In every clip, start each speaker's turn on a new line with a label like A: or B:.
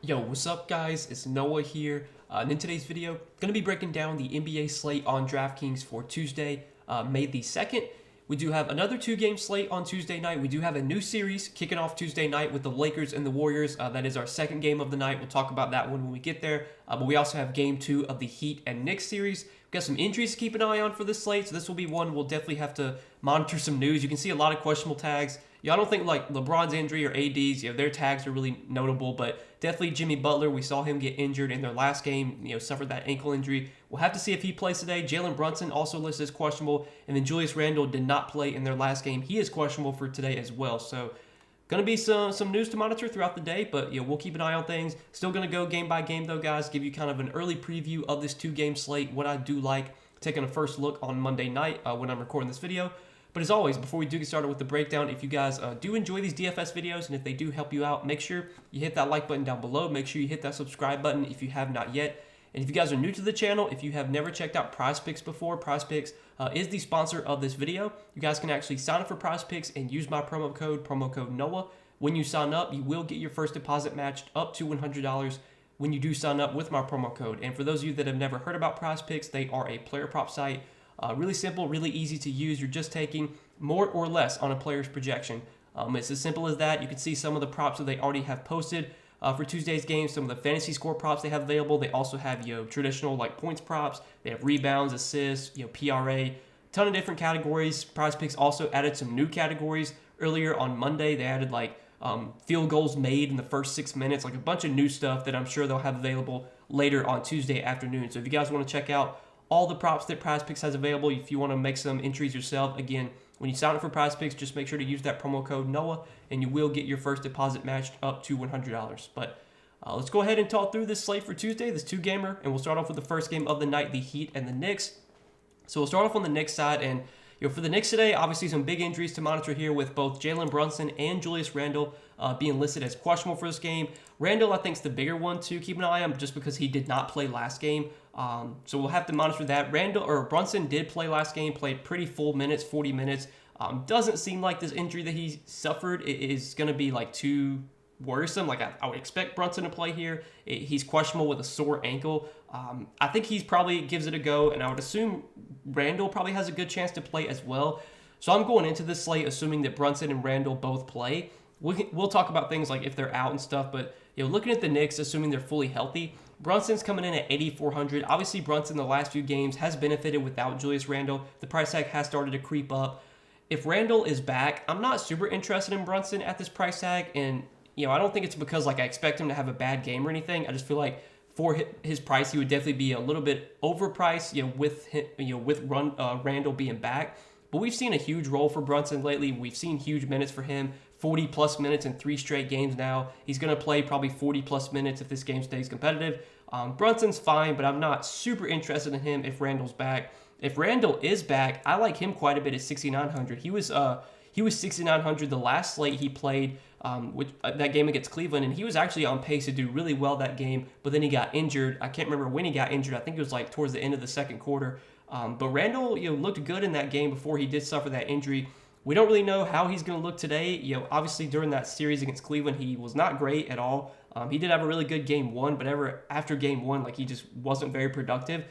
A: Yo, what's up guys? It's Noah here, and in today's video, going to be breaking down the NBA slate on Draftkings for Tuesday, May the 2nd. We do have another two-game slate on Tuesday night. We do have a new series kicking off Tuesday night with the Lakers and the Warriors. That is our second game of the night. We'll talk about that one when we get there. But we also have game 2 of the Heat and Knicks series. We've got some injuries to keep an eye on for this slate, so this will be one we'll definitely have to monitor some news. You can see a lot of questionable tags. I don't think like LeBron's injury or AD's, their tags are really notable, but definitely Jimmy Butler. We saw him get injured in their last game, suffered that ankle injury. We'll have to see if he plays today. Jalen Brunson also listed as questionable, and then Julius Randle did not play in their last game. He is questionable for today as well. So going to be some news to monitor throughout the day, but we'll keep an eye on things. Still going to go game by game though, guys. Give you kind of an early preview of this two-game slate, what I do like, taking a first look on Monday night when I'm recording this video. But as always, before we do get started with the breakdown, if you guys do enjoy these DFS videos and if they do help you out, make sure you hit that like button down below. Make sure you hit that subscribe button if you have not yet. And if you guys are new to the channel, if you have never checked out PrizePicks before, PrizePicks is the sponsor of this video. You guys can actually sign up for PrizePicks and use my promo code Noah. When you sign up, you will get your first deposit matched up to $100 when you do sign up with my promo code. And for those of you that have never heard about PrizePicks, they are a player prop site. Really simple, really easy to use. You're just taking more or less on a player's projection. It's as simple as that. You can see some of the props that they already have posted for Tuesday's game, some of the fantasy score props they have available. They also have traditional like points props. They have rebounds, assists, PRA, ton of different categories. PrizePicks also added some new categories earlier on Monday. They added like field goals made in the first 6 minutes, like a bunch of new stuff that I'm sure they'll have available later on Tuesday afternoon. So if you guys want to check out all the props that PrizePicks has available, if you want to make some entries yourself, again, when you sign up for PrizePicks, just make sure to use that promo code Noah, and you will get your first deposit matched up to $100. But let's go ahead and talk through this slate for Tuesday, this two-gamer, and we'll start off with the first game of the night, the Heat and the Knicks. So we'll start off on the Knicks side, and for the Knicks today, obviously some big injuries to monitor here with both Jalen Brunson and Julius Randle being listed as questionable for this game. Randle, I think, is the bigger one to keep an eye on just because he did not play last game. So we'll have to monitor that. Brunson did play last game, played pretty full minutes, 40 minutes. Doesn't seem like this injury that he suffered is going to be like too worrisome. Like I would expect Brunson to play here. He's questionable with a sore ankle. I think he's probably gives it a go, and I would assume Randle probably has a good chance to play as well. So I'm going into this slate assuming that Brunson and Randle both play. We'll talk about things like if they're out and stuff, but looking at the Knicks, assuming they're fully healthy, Brunson's coming in at 8,400. Obviously, Brunson the last few games has benefited without Julius Randle. The price tag has started to creep up. If Randle is back, I'm not super interested in Brunson at this price tag, and I don't think it's because like I expect him to have a bad game or anything. I just feel like for his price, he would definitely be a little bit overpriced, with Randle being back. But we've seen a huge role for Brunson lately. We've seen huge minutes for him, 40-plus minutes in 3 straight games now. He's going to play probably 40-plus minutes if this game stays competitive. Brunson's fine, but I'm not super interested in him if Randle's back. If Randle is back, I like him quite a bit at 6,900. He was 6,900 the last slate he played, that game against Cleveland, and he was actually on pace to do really well that game, but then he got injured. I can't remember when he got injured. I think it was like towards the end of the second quarter. But Randle, looked good in that game before he did suffer that injury. We don't really know how he's going to look today. Obviously during that series against Cleveland, he was not great at all. He did have a really good game 1, but after game 1, like he just wasn't very productive.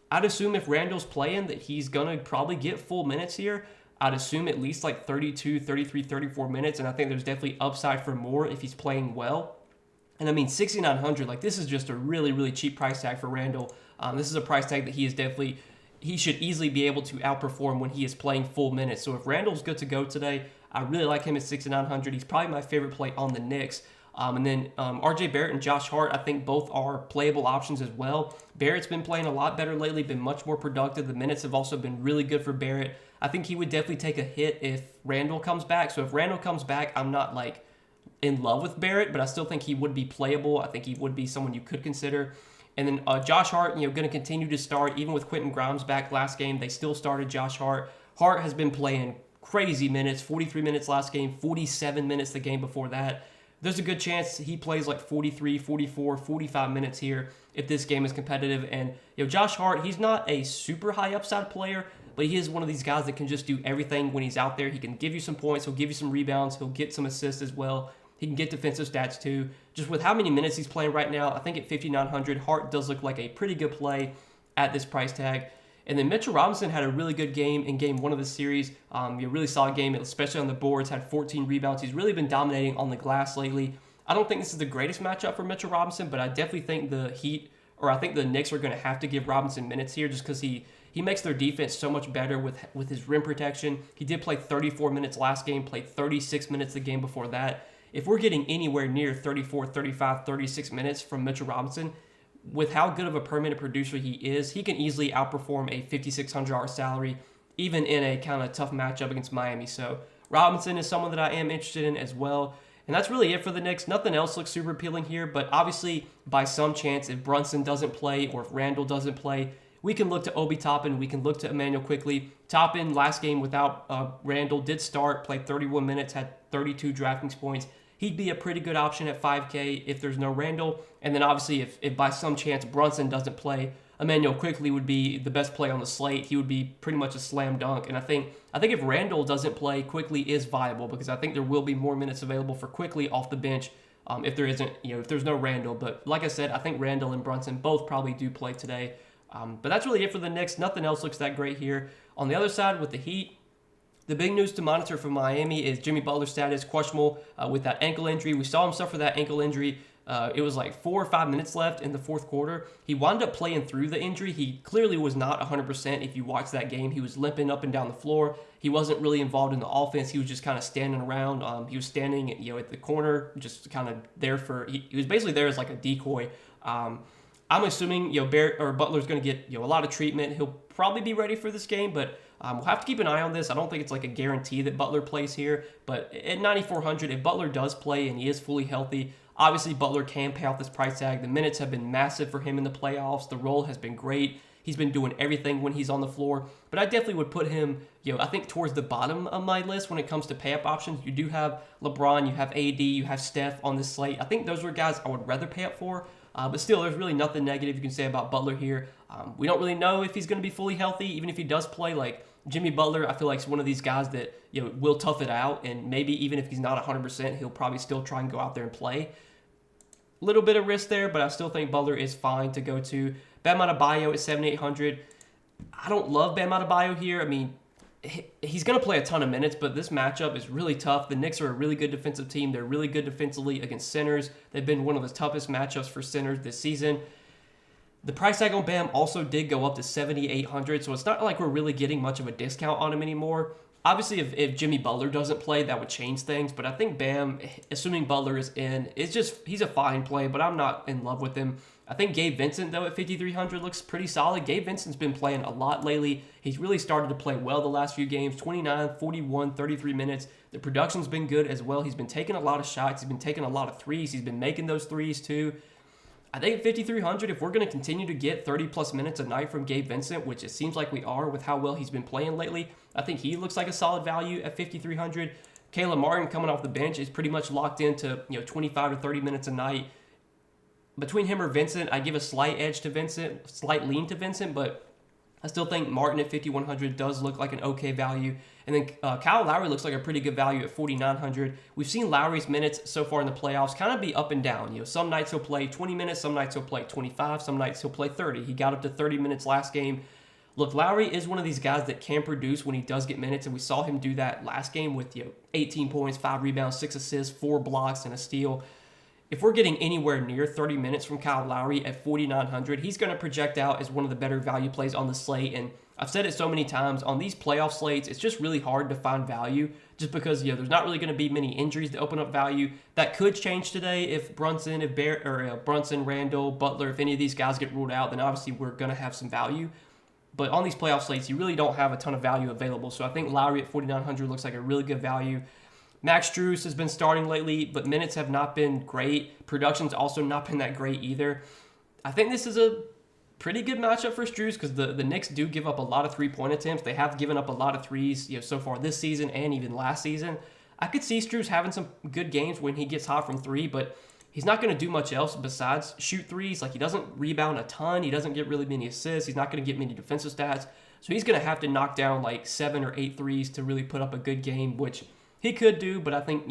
A: I'd assume if Randle's playing that he's going to probably get full minutes here. I'd assume at least like 32, 33, 34 minutes, and I think there's definitely upside for more if he's playing well. And I mean, 6,900, like this is just a really, really cheap price tag for Randle. This is a price tag that he should easily be able to outperform when he is playing full minutes. So if Randle's good to go today, I really like him at 6,900. He's probably my favorite play on the Knicks. And then RJ Barrett and Josh Hart, I think both are playable options as well. Barrett's been playing a lot better lately, been much more productive. The minutes have also been really good for Barrett. I think he would definitely take a hit if Randle comes back. So if Randle comes back, I'm not like in love with Barrett, but I still think he would be playable. I think he would be someone you could consider. And then Josh Hart, going to continue to start. Even with Quentin Grimes back last game, they still started Josh Hart. Hart has been playing crazy minutes, 43 minutes last game, 47 minutes the game before that. There's a good chance he plays like 43, 44, 45 minutes here if this game is competitive. And Josh Hart, he's not a super high upside player, but he is one of these guys that can just do everything when he's out there. He can give you some points, he'll give you some rebounds, he'll get some assists as well. He can get defensive stats too. Just with how many minutes he's playing right now, I think at 5,900, Hart does look like a pretty good play at this price tag. And then Mitchell Robinson had a really good game in game 1 of the series. You really saw a game, especially on the boards, had 14 rebounds. He's really been dominating on the glass lately. I don't think this is the greatest matchup for Mitchell Robinson, but I definitely think I think the Knicks are going to have to give Robinson minutes here just because he makes their defense so much better with his rim protection. He did play 34 minutes last game, played 36 minutes the game before that. If we're getting anywhere near 34, 35, 36 minutes from Mitchell Robinson, with how good of a permanent producer he is, he can easily outperform a $5,600 salary, even in a kind of tough matchup against Miami. So Robinson is someone that I am interested in as well. And that's really it for the Knicks. Nothing else looks super appealing here, but obviously, by some chance, if Brunson doesn't play or if Randall doesn't play, we can look to Obi Toppin, we can look to Emmanuel Quickley. Toppin, last game without Randall, did start, played 31 minutes, had 32 DraftKings points. He'd be a pretty good option at 5K if there's no Randall. And then obviously, if by some chance Brunson doesn't play, Emmanuel Quickley would be the best play on the slate. He would be pretty much a slam dunk. And I think if Randall doesn't play, Quickley is viable because I think there will be more minutes available for Quickley off the bench if there's no Randall. But like I said, I think Randall and Brunson both probably do play today. But that's really it for the Knicks. Nothing else looks that great here. On the other side with the Heat, the big news to monitor for Miami is Jimmy Butler's status, questionable with that ankle injury. We saw him suffer that ankle injury. It was like 4 or 5 minutes left in the fourth quarter. He wound up playing through the injury. He clearly was not 100% if you watch that game. He was limping up and down the floor. He wasn't really involved in the offense. He was just kind of standing around. He was standing at the corner, just kind of there he was basically there as like a decoy. I'm assuming Butler's going to get a lot of treatment. He'll probably be ready for this game, but we'll have to keep an eye on this. I don't think it's like a guarantee that Butler plays here, but at 9,400, if Butler does play and he is fully healthy, obviously Butler can pay off this price tag. The minutes have been massive for him in the playoffs. The role has been great. He's been doing everything when he's on the floor, but I definitely would put him, I think towards the bottom of my list when it comes to pay-up options. You do have LeBron, you have AD, you have Steph on this slate. I think those are guys I would rather pay up for. But still, there's really nothing negative you can say about Butler here. We don't really know if he's going to be fully healthy, even if he does play. Like Jimmy Butler, I feel like is one of these guys that will tough it out, and maybe even if he's not 100%, he'll probably still try and go out there and play. Little bit of risk there, but I still think Butler is fine to go to. Bam Adebayo at 7,800. I don't love Bam Adebayo here. I mean, he's going to play a ton of minutes, but this matchup is really tough. The Knicks are a really good defensive team. They're really good defensively against centers. They've been one of the toughest matchups for centers this season. The price tag on Bam also did go up to 7,800, so it's not like we're really getting much of a discount on him anymore. Obviously, if Jimmy Butler doesn't play, that would change things, but I think Bam, assuming Butler is in, he's a fine play, but I'm not in love with him. I think Gabe Vincent, though, at 5,300 looks pretty solid. Gabe Vincent's been playing a lot lately. He's really started to play well the last few games, 29, 41, 33 minutes. The production's been good as well. He's been taking a lot of shots. He's been taking a lot of threes. He's been making those threes, too. I think at 5,300, if we're going to continue to get 30-plus minutes a night from Gabe Vincent, which it seems like we are with how well he's been playing lately, I think he looks like a solid value at 5,300. Caleb Martin coming off the bench is pretty much locked into 25 to 30 minutes a night. Between him or Vincent, I give a slight lean to Vincent, but I still think Martin at 5,100 does look like an okay value. And then Kyle Lowry looks like a pretty good value at 4,900. We've seen Lowry's minutes so far in the playoffs kind of be up and down. Some nights he'll play 20 minutes, some nights he'll play 25, some nights he'll play 30. He got up to 30 minutes last game. Look, Lowry is one of these guys that can produce when he does get minutes, and we saw him do that last game with 18 points, 5 rebounds, 6 assists, 4 blocks, and a steal. If we're getting anywhere near 30 minutes from Kyle Lowry at 4,900, he's going to project out as one of the better value plays on the slate. And I've said it so many times, on these playoff slates, it's just really hard to find value just because there's not really going to be many injuries to open up value. That could change today if Brunson, Randall, Butler, if any of these guys get ruled out, then obviously we're going to have some value. But on these playoff slates, you really don't have a ton of value available. So I think Lowry at 4,900 looks like a really good value. Max Strus has been starting lately, but minutes have not been great. Production's also not been that great either. I think this is a pretty good matchup for Strus because the Knicks do give up a lot of three-point attempts. They have given up a lot of threes so far this season and even last season. I could see Strus having some good games when he gets hot from three, but he's not going to do much else besides shoot threes. Like, he doesn't rebound a ton. He doesn't get really many assists. He's not going to get many defensive stats. So he's going to have to knock down like 7 or 8 threes to really put up a good game, which he could do, but I think,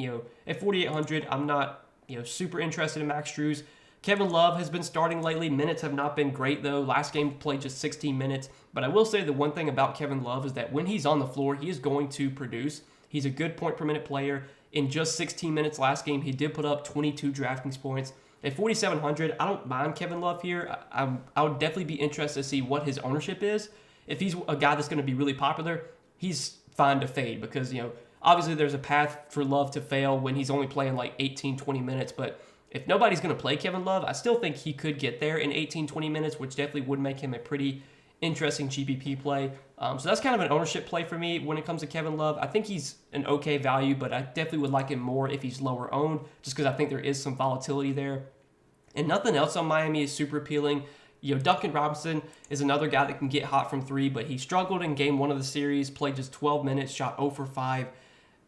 A: at 4,800, I'm not, super interested in Max Strus. Kevin Love has been starting lately. Minutes have not been great, though. Last game played just 16 minutes. But I will say the one thing about Kevin Love is that when he's on the floor, he is going to produce. He's a good point per minute player. In just 16 minutes last game, he did put up 22 DraftKings points. At 4,700, I don't mind Kevin Love here. I would definitely be interested to see what his ownership is. If he's a guy that's going to be really popular, he's fine to fade because, obviously there's a path for Love to fail when he's only playing like 18, 20 minutes. But if nobody's going to play Kevin Love, I still think he could get there in 18, 20 minutes, which definitely would make him a pretty interesting GPP play. So that's kind of an ownership play for me when it comes to Kevin Love. I think he's an okay value, but I definitely would like him more if he's lower owned, just because I think there is some volatility there. And nothing else on Miami is super appealing. Duncan Robinson is another guy that can get hot from three, but he struggled in game 1 of the series, played just 12 minutes, shot 0 for 5.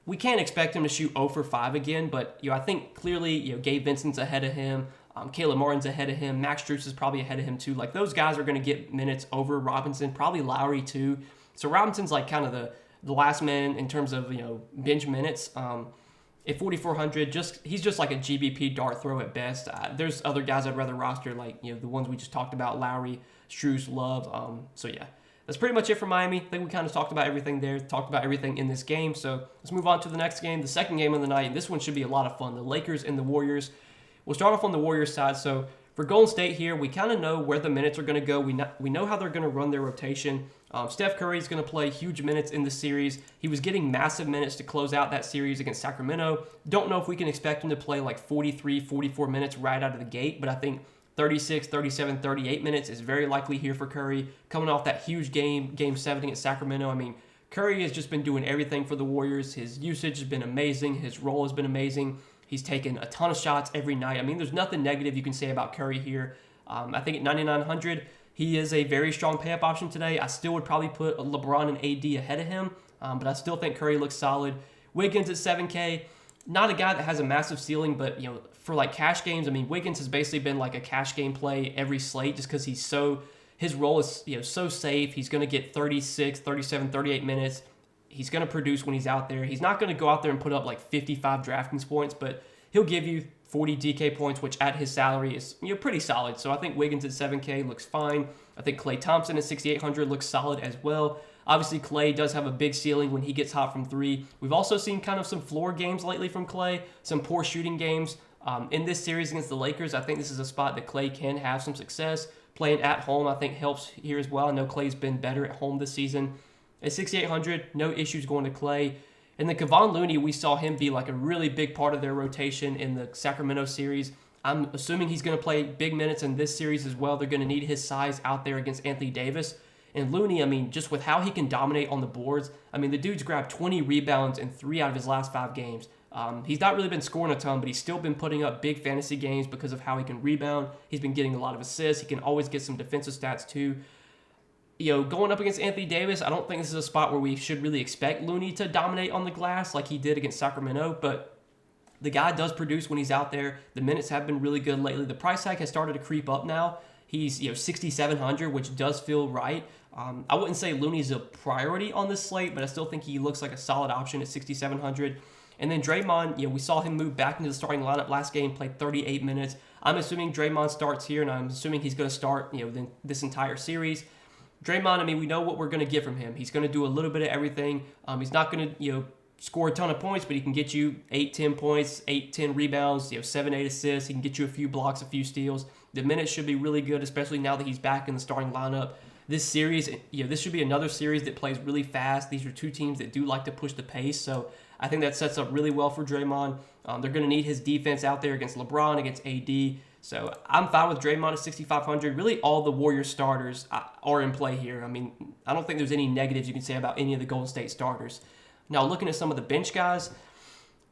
A: We can't expect him to shoot 0 for 5 again, but I think clearly Gabe Vincent's ahead of him. Caleb Martin's ahead of him. Max Strus is probably ahead of him too. Like those guys are going to get minutes over Robinson, probably Lowry too. So Robinson's like kind of the last man in terms of bench minutes. At 4,400, he's just like a GBP dart throw at best. There's other guys I'd rather roster, like the ones we just talked about, Lowry, Strus, Love. So yeah, that's pretty much it for Miami. I think we kind of talked about everything there, talked about everything in this game. So let's move on to the next game, the second game of the night. And this one should be a lot of fun. The Lakers and the Warriors. We'll start off on the Warriors side. So for Golden State here, we kind of know where the minutes are going to go. We know how they're going to run their rotation. Steph Curry is going to play huge minutes in the series. He was getting massive minutes to close out that series against Sacramento. Don't know if we can expect him to play like 43, 44 minutes right out of the gate, but I think 36, 37, 38 minutes is very likely here for Curry. Coming off that huge game 7 against Sacramento. I mean, Curry has just been doing everything for the Warriors. His usage has been amazing. His role has been amazing. He's taken a ton of shots every night. I mean, there's nothing negative you can say about Curry here. I think at 9,900, he is a very strong pay-up option today. I still would probably put LeBron and AD ahead of him, but I still think Curry looks solid. Wiggins at 7K, not a guy that has a massive ceiling, but for like cash games, I mean, Wiggins has basically been like a cash game play every slate just because his role is so safe. He's going to get 36, 37, 38 minutes. He's going to produce when he's out there. He's not going to go out there and put up like 55 DraftKings points, but he'll give you 40 DK points, which at his salary is pretty solid. So I think Wiggins at 7K looks fine. I think Klay Thompson at 6,800 looks solid as well. Obviously, Klay does have a big ceiling when he gets hot from three. We've also seen kind of some floor games lately from Klay, some poor shooting games. In this series against the Lakers, I think this is a spot that Klay can have some success. Playing at home, I think, helps here as well. I know Klay's been better at home this season. At 6,800, no issues going to Klay. And then Kevon Looney, we saw him be like a really big part of their rotation in the Sacramento series. I'm assuming he's going to play big minutes in this series as well. They're going to need his size out there against Anthony Davis. And Looney, I mean, just with how he can dominate on the boards, I mean, the dude's grabbed 20 rebounds in 3 out of his last 5 games. He's not really been scoring a ton, but he's still been putting up big fantasy games because of how he can rebound. He's been getting a lot of assists. He can always get some defensive stats too. Going up against Anthony Davis, I don't think this is a spot where we should really expect Looney to dominate on the glass like he did against Sacramento, but the guy does produce when he's out there. The minutes have been really good lately. The price tag has started to creep up now. He's 6,700, which does feel right. I wouldn't say Looney's a priority on this slate, but I still think he looks like a solid option at 6,700. And then Draymond, we saw him move back into the starting lineup last game, played 38 minutes. I'm assuming Draymond starts here, and I'm assuming he's going to start this entire series. Draymond, I mean, we know what we're going to get from him. He's going to do a little bit of everything. He's not going to, score a ton of points, but he can get you 8, 10 points, 8, 10 rebounds, 7, 8 assists. He can get you a few blocks, a few steals. The minutes should be really good, especially now that he's back in the starting lineup. This series, this should be another series that plays really fast. These are two teams that do like to push the pace, so I think that sets up really well for Draymond. They're going to need his defense out there against LeBron, against AD. So I'm fine with Draymond at 6,500. Really, all the Warriors starters are in play here. I mean, I don't think there's any negatives you can say about any of the Golden State starters. Now, looking at some of the bench guys,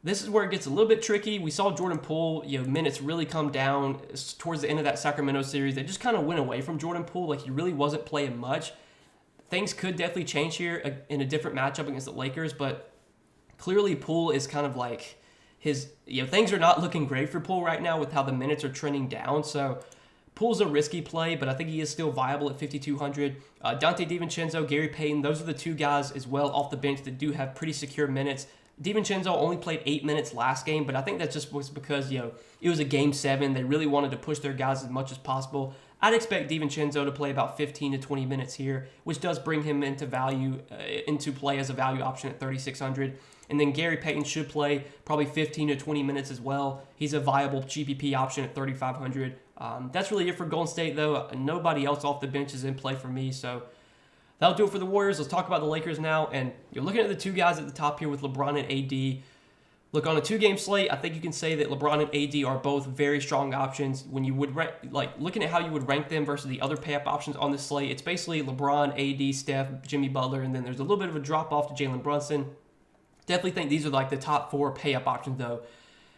A: this is where it gets a little bit tricky. We saw Jordan Poole, minutes really come down towards the end of that Sacramento series. They just kind of went away from Jordan Poole. Like, he really wasn't playing much. Things could definitely change here in a different matchup against the Lakers, but clearly Poole is kind of like things are not looking great for Poole right now with how the minutes are trending down. So Poole's a risky play, but I think he is still viable at 5,200. Dante DiVincenzo, Gary Payton, those are the two guys as well off the bench that do have pretty secure minutes. DiVincenzo only played 8 minutes last game, but I think that just was because, it was a game 7. They really wanted to push their guys as much as possible. I'd expect DiVincenzo to play about 15 to 20 minutes here, which does bring him into play as a value option at 3,600. And then Gary Payton should play probably 15 to 20 minutes as well. He's a viable GPP option at 3,500. That's really it for Golden State, though. Nobody else off the bench is in play for me, so that'll do it for the Warriors. Let's talk about the Lakers now. And you're looking at the two guys at the top here with LeBron and AD. Look, on a 2-game slate, I think you can say that LeBron and AD are both very strong options. When you would looking at how you would rank them versus the other pay-up options on this slate, it's basically LeBron, AD, Steph, Jimmy Butler, and then there's a little bit of a drop-off to Jalen Brunson. Definitely think these are like the top 4 pay-up options, though.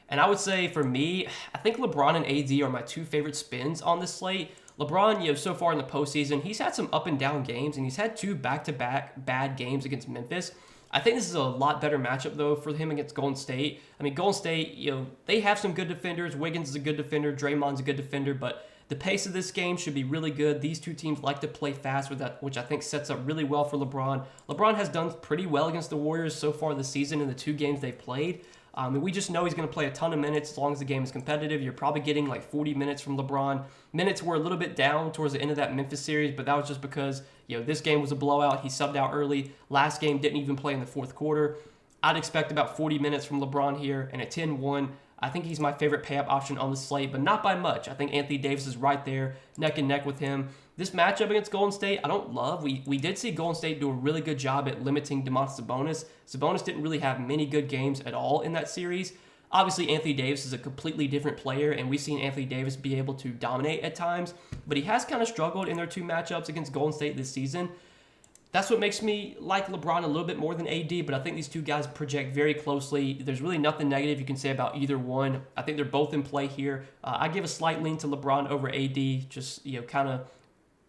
A: And I would say for me, I think LeBron and AD are my 2 favorite spins on this slate. LeBron, so far in the postseason, he's had some up and down games, and he's had 2 back-to-back bad games against Memphis. I think this is a lot better matchup, though, for him against Golden State. I mean, Golden State, they have some good defenders. Wiggins is a good defender. Draymond's a good defender, but the pace of this game should be really good. These 2 teams like to play fast with that, which I think sets up really well for LeBron. LeBron has done pretty well against the Warriors so far this season in the 2 games they've played. And we just know he's going to play a ton of minutes as long as the game is competitive. You're probably getting like 40 minutes from LeBron. Minutes were a little bit down towards the end of that Memphis series, but that was just because, this game was a blowout. He subbed out early. Last game didn't even play in the 4th quarter. I'd expect about 40 minutes from LeBron here, and at 10-1, I think he's my favorite pay-up option on the slate, but not by much. I think Anthony Davis is right there, neck and neck with him. This matchup against Golden State, I don't love. We did see Golden State do a really good job at limiting Domantas Sabonis. Sabonis didn't really have many good games at all in that series. Obviously, Anthony Davis is a completely different player, and we've seen Anthony Davis be able to dominate at times, but he has kind of struggled in their 2 matchups against Golden State this season. That's what makes me like LeBron a little bit more than AD, but I think these 2 guys project very closely. There's really nothing negative you can say about either one. I think they're both in play here. I give a slight lean to LeBron over AD, just, kind of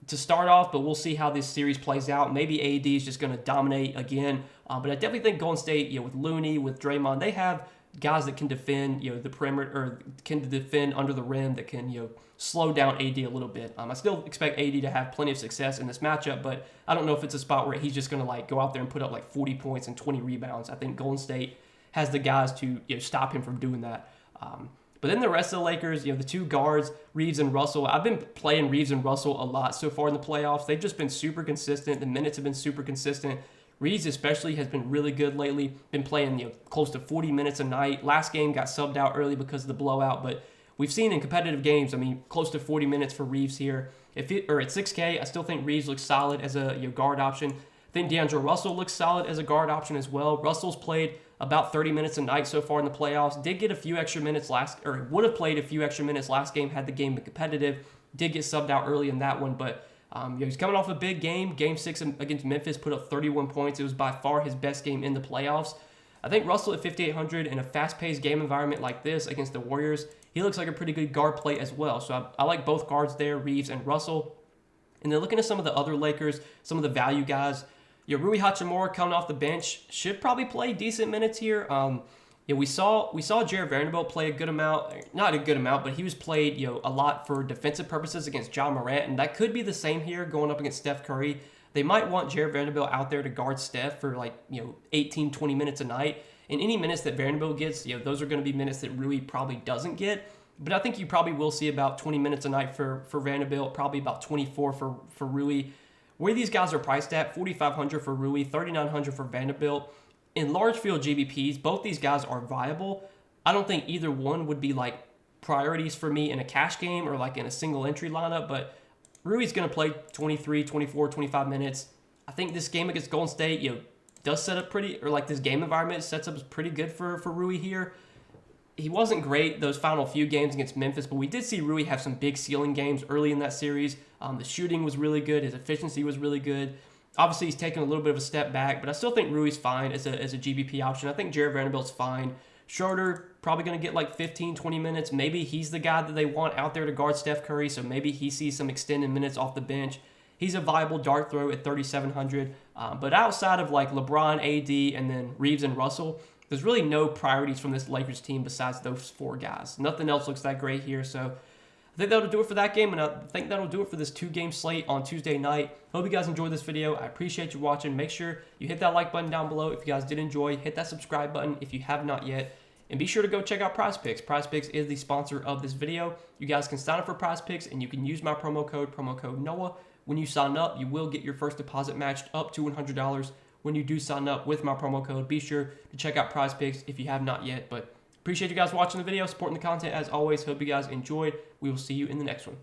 A: to start off, but we'll see how this series plays out. Maybe AD is just going to dominate again, but I definitely think Golden State, with Looney, with Draymond, they have guys that can defend, the perimeter, or can defend under the rim, that can, slow down AD a little bit. I still expect AD to have plenty of success in this matchup, but I don't know if it's a spot where he's just going to go out there and put up 40 points and 20 rebounds. I think Golden State has the guys to stop him from doing that. But then the rest of the Lakers, the 2 guards, Reeves and Russell. I've been playing Reeves and Russell a lot so far in the playoffs. They've just been super consistent. The minutes have been super consistent. Reeves especially has been really good lately. Been playing close to 40 minutes a night. Last game got subbed out early because of the blowout, but we've seen in competitive games, close to 40 minutes for Reeves here. At 6K, I still think Reeves looks solid as a guard option. I think D'Angelo Russell looks solid as a guard option as well. Russell's played about 30 minutes a night so far in the playoffs. Did get a few extra minutes would have played a few extra minutes last game had the game been competitive. Did get subbed out early in that one, but he's coming off a big game. Game 6 against Memphis, put up 31 points. It was by far his best game in the playoffs. I think Russell at 5,800 in a fast-paced game environment like this against the Warriors, he looks like a pretty good guard play as well. So I like both guards there, Reeves and Russell. And then looking at some of the other Lakers, some of the value guys, Rui Hachimura coming off the bench should probably play decent minutes here. We saw Jared Vanderbilt play a good amount, not a good amount, but he was played a lot for defensive purposes against John Morant, and that could be the same here going up against Steph Curry. They might want Jared Vanderbilt out there to guard Steph for 18, 20 minutes a night. And any minutes that Vanderbilt gets, those are going to be minutes that Rui probably doesn't get. But I think you probably will see about 20 minutes a night for Vanderbilt, probably about 24 for Rui. Where these guys are priced at, 4,500 for Rui, 3,900 for Vanderbilt. In large field GBPs, both these guys are viable. I don't think either one would be priorities for me in a cash game or in a single entry lineup, but Rui's going to play 23, 24, 25 minutes. I think this game against Golden State, does set up this game environment sets up pretty good for Rui here. He wasn't great those final few games against Memphis, but we did see Rui have some big ceiling games early in that series. The shooting was really good. His efficiency was really good. Obviously, he's taken a little bit of a step back, but I still think Rui's fine as a GBP option. I think Jared Vanderbilt's fine. Schroeder probably going to get 15, 20 minutes. Maybe he's the guy that they want out there to guard Steph Curry, so maybe he sees some extended minutes off the bench. He's a viable dart throw at 3,700. But outside of LeBron, AD, and then Reeves and Russell, there's really no priorities from this Lakers team besides those 4 guys. Nothing else looks that great here, so I think that'll do it for that game, and I think that'll do it for this 2-game slate on Tuesday night. Hope you guys enjoyed this video. I appreciate you watching. Make sure you hit that like button down below if you guys did enjoy. Hit that subscribe button if you have not yet. And be sure to go check out PrizePicks. PrizePicks is the sponsor of this video. You guys can sign up for PrizePicks, and you can use my promo code Noah. When you sign up, you will get your first deposit matched up to $100 when you do sign up with my promo code. Be sure to check out PrizePicks if you have not yet. But appreciate you guys watching the video, supporting the content as always. Hope you guys enjoyed. We will see you in the next one.